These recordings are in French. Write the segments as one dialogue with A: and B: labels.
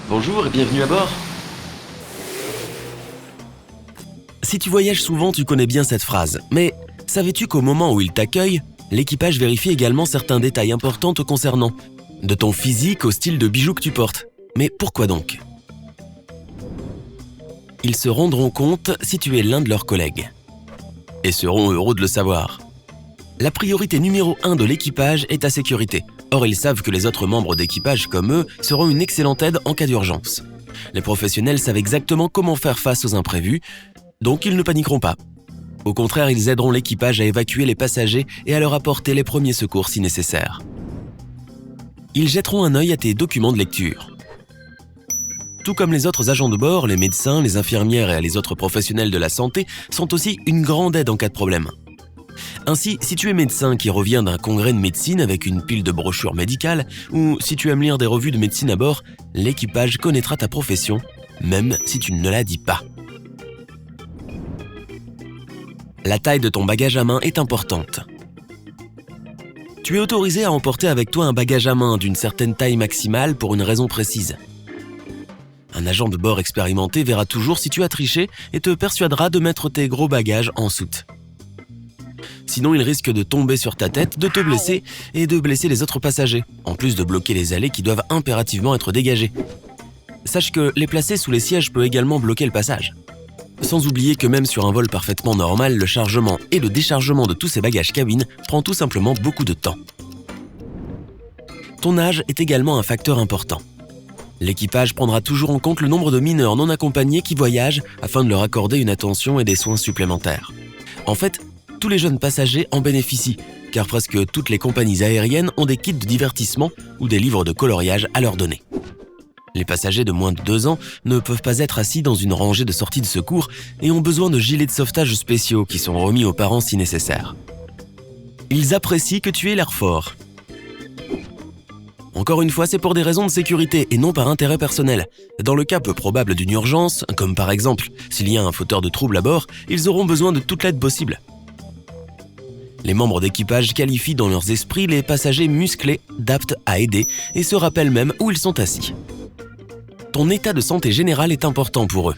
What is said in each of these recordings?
A: Bonjour et bienvenue à bord. Si tu voyages souvent, tu connais bien cette phrase. Mais savais-tu qu'au moment où il t'accueille, l'équipage vérifie également certains détails importants te concernant, de ton physique au style de bijoux que tu portes. Mais pourquoi donc ? Ils se rendront compte si tu es l'un de leurs collègues. Et seront heureux de le savoir. La priorité numéro 1 de l'équipage est ta sécurité. Or, ils savent que les autres membres d'équipage, comme eux, seront une excellente aide en cas d'urgence. Les professionnels savent exactement comment faire face aux imprévus, donc ils ne paniqueront pas. Au contraire, ils aideront l'équipage à évacuer les passagers et à leur apporter les premiers secours si nécessaire. Ils jetteront un œil à tes documents de lecture. Tout comme les autres agents de bord, les médecins, les infirmières et les autres professionnels de la santé sont aussi une grande aide en cas de problème. Ainsi, si tu es médecin qui revient d'un congrès de médecine avec une pile de brochures médicales, ou si tu aimes lire des revues de médecine à bord, l'équipage connaîtra ta profession, même si tu ne la dis pas. La taille de ton bagage à main est importante. Tu es autorisé à emporter avec toi un bagage à main d'une certaine taille maximale pour une raison précise. Un agent de bord expérimenté verra toujours si tu as triché et te persuadera de mettre tes gros bagages en soute. Sinon, il risque de tomber sur ta tête, de te blesser et de blesser les autres passagers, en plus de bloquer les allées qui doivent impérativement être dégagées. Sache que les placer sous les sièges peut également bloquer le passage. Sans oublier que même sur un vol parfaitement normal, le chargement et le déchargement de tous ces bagages cabine prend tout simplement beaucoup de temps. Ton âge est également un facteur important. L'équipage prendra toujours en compte le nombre de mineurs non accompagnés qui voyagent afin de leur accorder une attention et des soins supplémentaires. En fait, tous les jeunes passagers en bénéficient, car presque toutes les compagnies aériennes ont des kits de divertissement ou des livres de coloriage à leur donner. Les passagers de moins de 2 ans ne peuvent pas être assis dans une rangée de sorties de secours et ont besoin de gilets de sauvetage spéciaux qui sont remis aux parents si nécessaire. Ils apprécient que tu aies l'air fort. Encore une fois, c'est pour des raisons de sécurité et non par intérêt personnel. Dans le cas peu probable d'une urgence, comme par exemple s'il y a un fauteur de trouble à bord, ils auront besoin de toute l'aide possible. Les membres d'équipage qualifient dans leurs esprits les passagers musclés, d'aptes à aider et se rappellent même où ils sont assis. Ton état de santé général est important pour eux.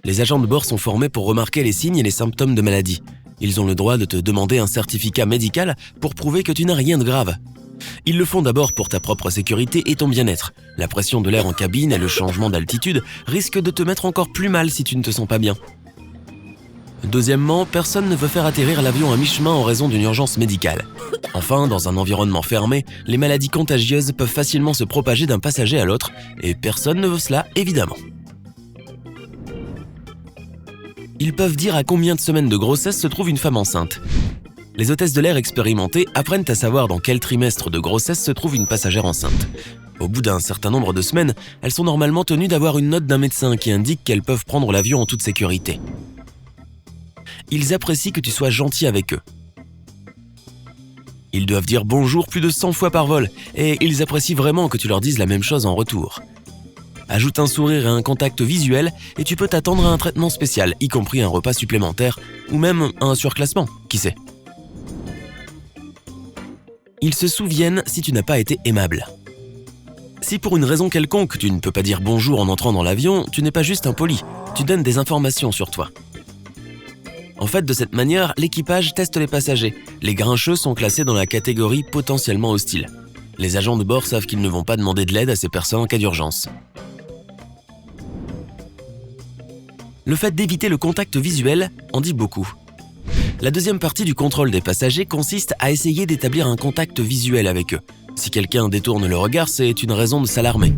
A: Les agents de bord sont formés pour remarquer les signes et les symptômes de maladie. Ils ont le droit de te demander un certificat médical pour prouver que tu n'as rien de grave. Ils le font d'abord pour ta propre sécurité et ton bien-être. La pression de l'air en cabine et le changement d'altitude risquent de te mettre encore plus mal si tu ne te sens pas bien. Deuxièmement, personne ne veut faire atterrir l'avion à mi-chemin en raison d'une urgence médicale. Enfin, dans un environnement fermé, les maladies contagieuses peuvent facilement se propager d'un passager à l'autre, et personne ne veut cela, évidemment. Ils peuvent dire à combien de semaines de grossesse se trouve une femme enceinte. Les hôtesses de l'air expérimentées apprennent à savoir dans quel trimestre de grossesse se trouve une passagère enceinte. Au bout d'un certain nombre de semaines, elles sont normalement tenues d'avoir une note d'un médecin qui indique qu'elles peuvent prendre l'avion en toute sécurité. Ils apprécient que tu sois gentil avec eux. Ils doivent dire bonjour plus de 100 fois par vol et ils apprécient vraiment que tu leur dises la même chose en retour. Ajoute un sourire et un contact visuel et tu peux t'attendre à un traitement spécial, y compris un repas supplémentaire ou même un surclassement, qui sait. Ils se souviennent si tu n'as pas été aimable. Si pour une raison quelconque tu ne peux pas dire bonjour en entrant dans l'avion, tu n'es pas juste impoli, tu donnes des informations sur toi. En fait, de cette manière, l'équipage teste les passagers. Les grincheux sont classés dans la catégorie potentiellement hostile. Les agents de bord savent qu'ils ne vont pas demander de l'aide à ces personnes en cas d'urgence. Le fait d'éviter le contact visuel en dit beaucoup. La deuxième partie du contrôle des passagers consiste à essayer d'établir un contact visuel avec eux. Si quelqu'un détourne le regard, c'est une raison de s'alarmer.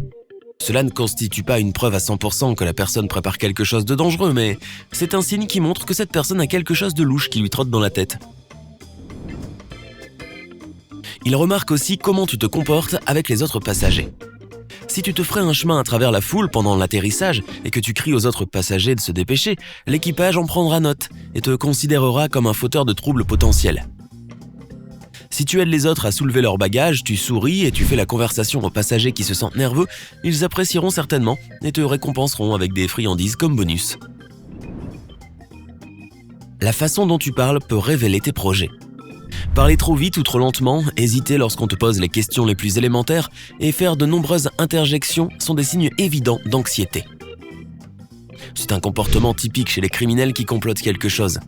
A: Cela ne constitue pas une preuve à 100% que la personne prépare quelque chose de dangereux, mais c'est un signe qui montre que cette personne a quelque chose de louche qui lui trotte dans la tête. Il remarque aussi comment tu te comportes avec les autres passagers. Si tu te ferais un chemin à travers la foule pendant l'atterrissage et que tu cries aux autres passagers de se dépêcher, l'équipage en prendra note et te considérera comme un fauteur de troubles potentiels. Si tu aides les autres à soulever leurs bagages, tu souris et tu fais la conversation aux passagers qui se sentent nerveux, ils apprécieront certainement et te récompenseront avec des friandises comme bonus. La façon dont tu parles peut révéler tes projets. Parler trop vite ou trop lentement, hésiter lorsqu'on te pose les questions les plus élémentaires et faire de nombreuses interjections sont des signes évidents d'anxiété. C'est un comportement typique chez les criminels qui complotent quelque chose.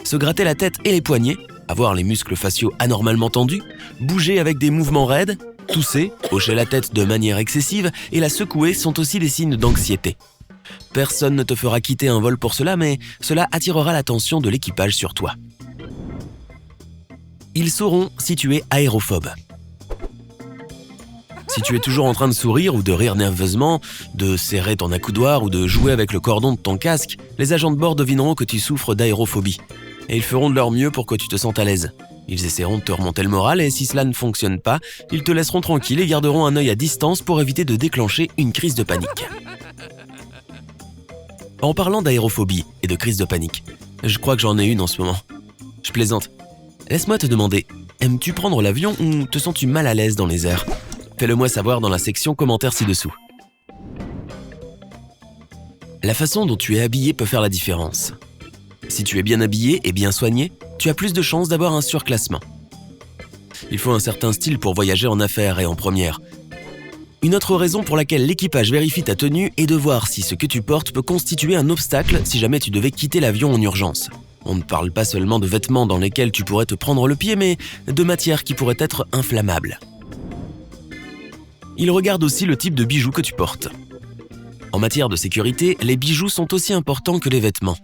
A: Se gratter la tête et les poignets, avoir les muscles faciaux anormalement tendus, bouger avec des mouvements raides, tousser, hocher la tête de manière excessive et la secouer sont aussi des signes d'anxiété. Personne ne te fera quitter un vol pour cela, mais cela attirera l'attention de l'équipage sur toi. Ils sauront si tu es aérophobe. Si tu es toujours en train de sourire ou de rire nerveusement, de serrer ton accoudoir ou de jouer avec le cordon de ton casque, les agents de bord devineront que tu souffres d'aérophobie. Et ils feront de leur mieux pour que tu te sentes à l'aise. Ils essaieront de te remonter le moral et si cela ne fonctionne pas, ils te laisseront tranquille et garderont un œil à distance pour éviter de déclencher une crise de panique. En parlant d'aérophobie et de crise de panique, je crois que j'en ai une en ce moment. Je plaisante. Laisse-moi te demander, aimes-tu prendre l'avion ou te sens-tu mal à l'aise dans les airs ? Fais-le moi savoir dans la section commentaires ci-dessous. La façon dont tu es habillé peut faire la différence. Si tu es bien habillé et bien soigné, tu as plus de chances d'avoir un surclassement. Il faut un certain style pour voyager en affaires et en première. Une autre raison pour laquelle l'équipage vérifie ta tenue est de voir si ce que tu portes peut constituer un obstacle si jamais tu devais quitter l'avion en urgence. On ne parle pas seulement de vêtements dans lesquels tu pourrais te prendre le pied, mais de matières qui pourraient être inflammables. Il regarde aussi le type de bijoux que tu portes. En matière de sécurité, les bijoux sont aussi importants que les vêtements.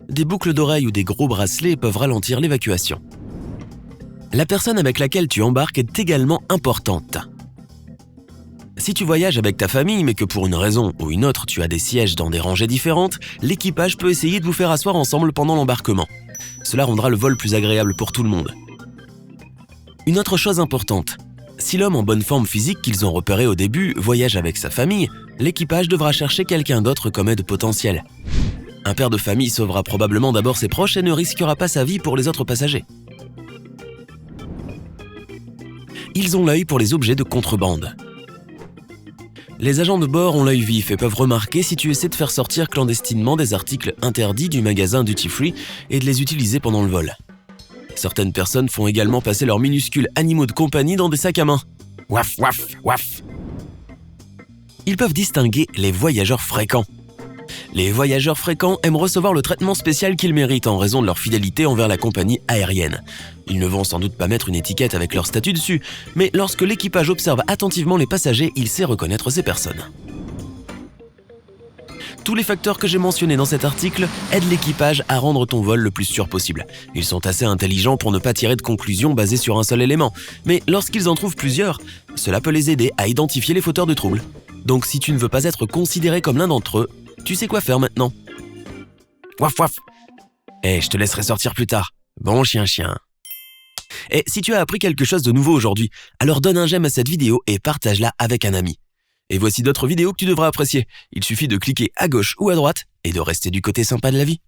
A: Des boucles d'oreilles ou des gros bracelets peuvent ralentir l'évacuation. La personne avec laquelle tu embarques est également importante. Si tu voyages avec ta famille mais que pour une raison ou une autre tu as des sièges dans des rangées différentes, l'équipage peut essayer de vous faire asseoir ensemble pendant l'embarquement. Cela rendra le vol plus agréable pour tout le monde. Une autre chose importante, si l'homme en bonne forme physique qu'ils ont repéré au début voyage avec sa famille, l'équipage devra chercher quelqu'un d'autre comme aide potentielle. Un père de famille sauvera probablement d'abord ses proches et ne risquera pas sa vie pour les autres passagers. Ils ont l'œil pour les objets de contrebande. Les agents de bord ont l'œil vif et peuvent remarquer si tu essaies de faire sortir clandestinement des articles interdits du magasin Duty Free et de les utiliser pendant le vol. Certaines personnes font également passer leurs minuscules animaux de compagnie dans des sacs à main. Waf, waf, waf. Ils peuvent distinguer les voyageurs fréquents. Les voyageurs fréquents aiment recevoir le traitement spécial qu'ils méritent en raison de leur fidélité envers la compagnie aérienne. Ils ne vont sans doute pas mettre une étiquette avec leur statut dessus, mais lorsque l'équipage observe attentivement les passagers, il sait reconnaître ces personnes. Tous les facteurs que j'ai mentionnés dans cet article aident l'équipage à rendre ton vol le plus sûr possible. Ils sont assez intelligents pour ne pas tirer de conclusions basées sur un seul élément, mais lorsqu'ils en trouvent plusieurs, cela peut les aider à identifier les fauteurs de troubles. Donc si tu ne veux pas être considéré comme l'un d'entre eux, tu sais quoi faire maintenant. Waf waf. Je te laisserai sortir plus tard. Bon chien. Et si tu as appris quelque chose de nouveau aujourd'hui, alors donne un j'aime à cette vidéo et partage-la avec un ami. Et voici d'autres vidéos que tu devras apprécier. Il suffit de cliquer à gauche ou à droite et de rester du côté sympa de la vie.